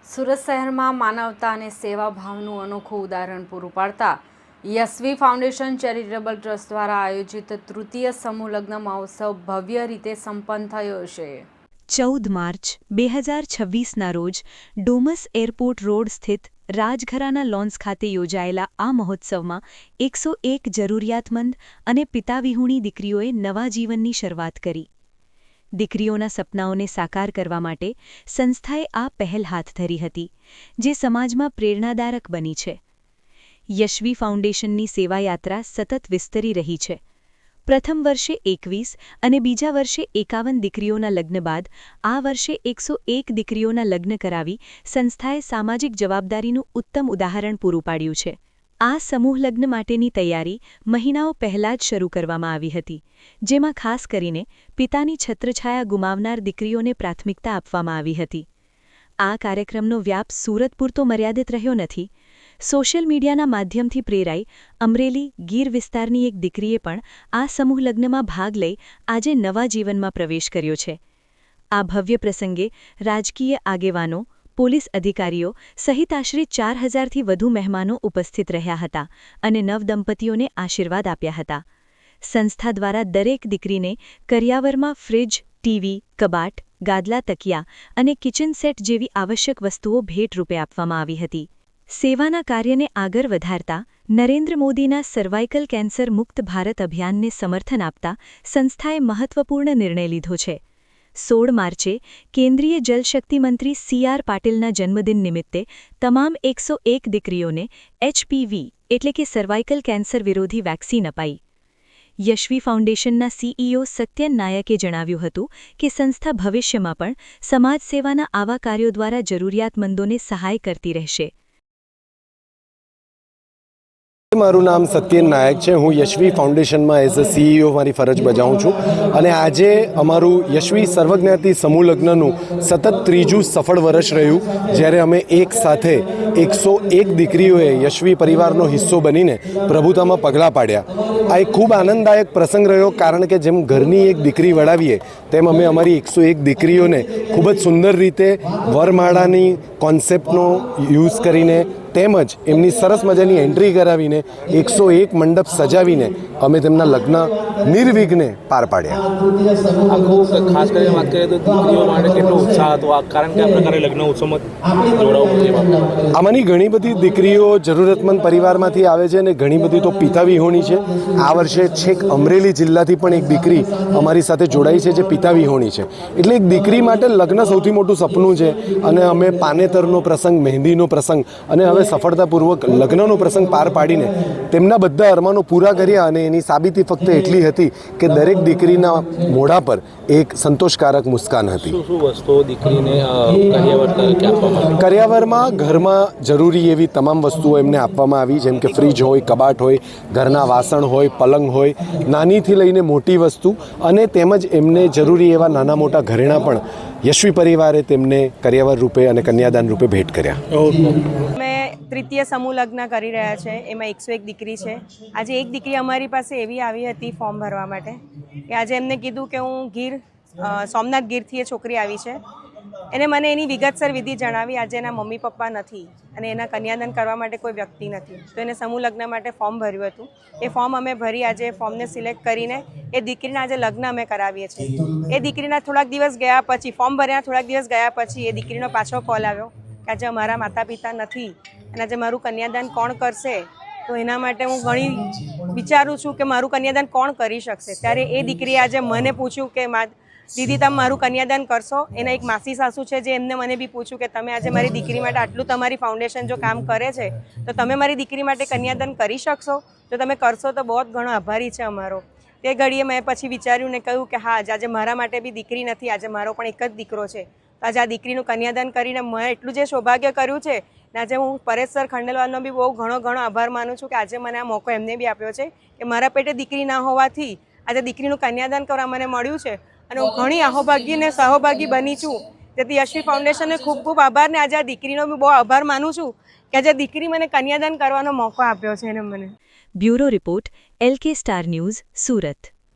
સુરત શહેરમાં માનવતા અને સેવાભાવનું અનોખું ઉદાહરણ પૂરું પાડતા યશવી ફાઉન્ડેશન ચેરિટેબલ ટ્રસ્ટ દ્વારા આયોજિત તૃતીય સમૂહ લગ્ન મહોત્સવ ભવ્ય રીતે સંપન્ન થયો છે। 14 માર્ચ 2026ના રોજ ડોમસ એરપોર્ટ રોડ સ્થિત રાજઘરાના લોન્સ ખાતે યોજાયેલા આ મહોત્સવમાં 101 જરૂરિયાતમંદ અને પિતા વિહોણી દીકરીઓએ નવા જીવનની શરૂઆત કરી। દીકરીઓના સપનાઓને સાકાર કરવા માટે સંસ્થાએ આ પહેલ હાથ ધરી હતી, જે સમાજમાં પ્રેરણાદાયક બની છે। યશવી ફાઉન્ડેશનની સેવાયાત્રા સતત વિસ્તરી રહી છે। પ્રથમ વર્ષે 21 અને બીજા વર્ષે 51 દીકરીઓના લગ્ન બાદ આ વર્ષે 101 દીકરીઓના લગ્ન કરાવી સંસ્થાએ સામાજિક જવાબદારીનું ઉત્તમ ઉદાહરણ પૂરું પાડ્યું છે। આ સમૂહ લગ્ન માટેની તૈયારી મહિનાઓ પહેલાં જ શરૂ કરવામાં આવી હતી, જેમાં ખાસ કરીને પિતાની છત્રછાયા ગુમાવનાર દીકરીઓને પ્રાથમિકતા આપવામાં આવી હતી। આ કાર્યક્રમનો વ્યાપ સુરત પૂરતો મર્યાદિત રહ્યો નથી। સોશિયલ મીડિયાના માધ્યમથી પ્રેરાઈ અમરેલી ગીર વિસ્તારની એક દીકરીએ પણ આ સમૂહ લગ્નમાં ભાગ લઈ આજે નવા જીવનમાં પ્રવેશ કર્યો છે। આ ભવ્ય પ્રસંગે રાજકીય આગેવાનો, પોલીસ અધિકારીઓ સહિત આશરે 4000થી વધુ મહેમાનો ઉપસ્થિત રહ્યા હતા અને નવદંપતીઓને આશીર્વાદ આપ્યા હતા। સંસ્થા દ્વારા દરેક દીકરીને કરિયાવરમાં ફ્રિજ, ટીવી, કબાટ, ગાદલા, તકિયા અને કિચન સેટ જેવી આવશ્યક વસ્તુઓ ભેટ રૂપે આપવામાં આવી હતી। સેવાના કાર્યને આગળ વધારતા નરેન્દ્ર મોદીના સર્વાઇકલ કેન્સર મુક્ત ભારત અભિયાનને સમર્થન આપતા સંસ્થાએ મહત્વપૂર્ણ નિર્ણય લીધો છે। 16 માર્ચે કેન્દ્રીય જલશક્તિ મંત્રી CR પાટીલના જન્મદિન નિમિત્તે તમામ 101 દીકરીઓને HPV એટલે કે સર્વાઇકલ કેન્સર વિરોધી વેક્સિન અપાઈ। યશવી ફાઉન્ડેશનના CEO સત્યન નાયકે જણાવ્યું હતું કે સંસ્થા ભવિષ્યમાં પણ સમાજ સેવાના આવા કાર્યો દ્વારા જરૂરિયાતમંદોને સહાય કરતી રહેશે। મારું નામ સત્યન નાયક છે। હું યશવી ફાઉન્ડેશનમાં એઝ અ CEO મારી ફરજ બજાવું છું અને આજે અમારું યશવી સર્વજ્ઞાતિ સમૂહ લગ્નનું સતત ત્રીજું સફળ વર્ષ રહ્યું, જ્યારે અમે એક સાથે 101 દીકરીઓએ યશવી પરિવારનો હિસ્સો બનીને પ્રભુતામાં પગલાં પાડ્યા। આ એક ખૂબ આનંદદાયક પ્રસંગ રહ્યો, કારણ કે જેમ ઘરની એક દીકરી વડાવીએ તેમ અમે અમારી 101 દીકરીઓને ખૂબ જ સુંદર રીતે વરમાળાની કોન્સેપ્ટનો યુઝ કરીને તેમજ એમની સરસ મજાની એન્ટ્રી કરાવીને 101 મંડપ સજાવીને અમે તેમના લગ્ન નિર્વિઘ્ને પાર પાડ્યા। ખાસ કરીને વાત કરીએ તો દીકરીઓ માટે કેટલો ઉત્સાહ હતો, કારણ કે આ પ્રકારે લગ્ન ઉત્સવમાં જોડાવું? આમાંની ઘણી બધી દીકરીઓ જરૂરતમંદ પરિવારમાંથી આવે છે અને ઘણી બધી તો પિતા વિહોણી છે। આ વર્ષે છેક અમરેલી જિલ્લાથી પણ એક દીકરી અમારી સાથે જોડાઈ છે, જે પિતા વિહોણી છે। એટલે એક દીકરી માટે લગ્ન સૌથી મોટું સપનું છે અને અમે પાનેતરનો પ્રસંગ, મહેંદીનો પ્રસંગ અને હવે સફળતાપૂર્વક લગ્નનો પ્રસંગ પાર પાડીને તેમના બધા અરમાનો પૂરા કર્યા। અને એની સાબિતી ફક્ત એટલી હતી કે દરેક દીકરીના મોઢા પર એક સંતોષકારક મુસ્કાન હતી। શું વસ્તુઓ દીકરીને કરિયાવરમાં ઘરમાં જરૂરી એવી તમામ વસ્તુઓ એમને આપવામાં આવી, જેમ કે ફ્રીજ હોય, કબાટ હોય, ઘરના વાસણ હોય, પલંગ હોય, નાનીથી લઈને મોટી વસ્તુ અને તેમજ એમને જરૂરી એવા નાના મોટા ઘરેણાં પણ યશવી પરિવારે તેમને કરિયાવર રૂપે અને કન્યાદાન રૂપે ભેટ કર્યા। તૃતીય સમૂહ લગ્ન કરી રહ્યા છે, એમાં 101 દીકરી છે। આજે એક દીકરી અમારી પાસે એવી આવી હતી ફોર્મ ભરવા માટે કે આજે એમને કીધું કે હું સોમનાથ ગીરથી એ છોકરી આવી છે। એને મને એની વિગતસર વિધિ જણાવી। આજે એના મમ્મી પપ્પા નથી અને એના કન્યાદાન કરવા માટે કોઈ વ્યક્તિ નથી, તો એને સમૂહ લગ્ન માટે ફોર્મ ભર્યું હતું। એ ફોર્મ અમે ભરી આજે ફોર્મને સિલેક્ટ કરીને એ દીકરીના આજે લગ્ન અમે કરાવીએ છીએ। એ દીકરીના થોડાક દિવસ ગયા પછી, ફોર્મ ભર્યા થોડાક દિવસ ગયા પછી એ દીકરીનો પાછો કોલ આવ્યો કે આજે અમારા માતા પિતા નથી અને આજે મારું કન્યાદાન કોણ કરશે, તો એના માટે હું ઘણી વિચારું છું કે મારું કન્યાદાન કોણ કરી શકશે। ત્યારે એ દીકરીએ આજે મને પૂછ્યું કે દીદી તમે મારું કન્યાદાન કરશો? એના એક માસી સાસુ છે, જે એમને મને બી પૂછ્યું કે તમે આજે મારી દીકરી માટે આટલું તમારી ફાઉન્ડેશન જો કામ કરે છે તો તમે મારી દીકરી માટે કન્યાદાન કરી શકશો? જો તમે કરશો તો બહુ ઘણો આભારી છે અમારો। તે ઘડીએ મેં પછી વિચાર્યું ને કહ્યું કે હા, આજે મારા માટે બી દીકરી નથી, આજે મારો પણ એક જ દીકરો છે, તો આજે આ દીકરીનું કન્યાદાન કરીને મેં એટલું જે સૌભાગ્ય કર્યું છે ને આજે હું પરેશ સર ખંડેલવાલનો બી બહુ ઘણો આભાર માનું છું કે આજે મને આ મોકો એમને બી આપ્યો છે કે મારા પેટે દીકરી ના હોવાથી આજે દીકરીનું કન્યાદાન કરવા મને મળ્યું છે અને હું ઘણી અહોભાગી ને સહભાગી બની છું। તેથી યશવી ફાઉન્ડેશનને ખૂબ ખૂબ આભાર ને આજે આ દીકરીનો બી બહુ આભાર માનું છું કે આજે દીકરી મને કન્યાદાન કરવાનો મોકો આપ્યો છે એને મને। Bureau report LK star news, Surat.